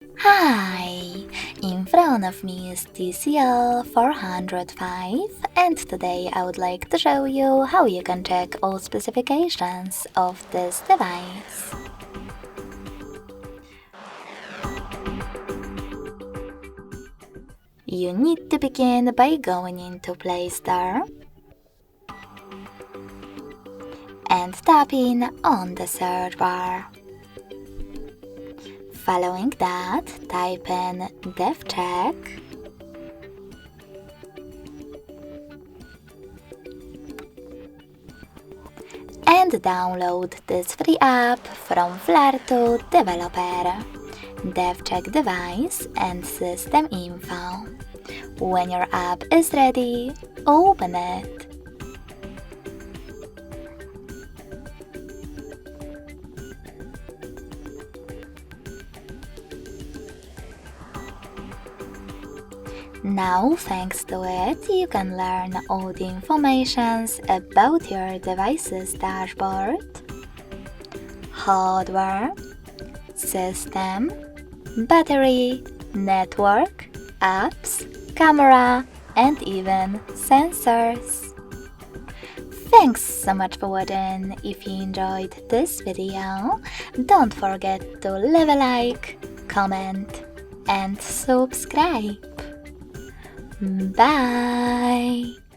Hi! In front of me is TCL 405 and today I would like to show you how you can check all specifications of this device. You need to begin by going into Play Store and tapping on the search bar. Following that, type in DevCheck and download this free app from Flarto Developer, DevCheck device and system info. When your app is ready, open it. Now, thanks to it, you can learn all the informations about your device's dashboard, hardware, system, battery, network, apps, camera, and even sensors. Thanks so much for watching. If you enjoyed this video, don't forget to leave a like, comment, and subscribe. Bye!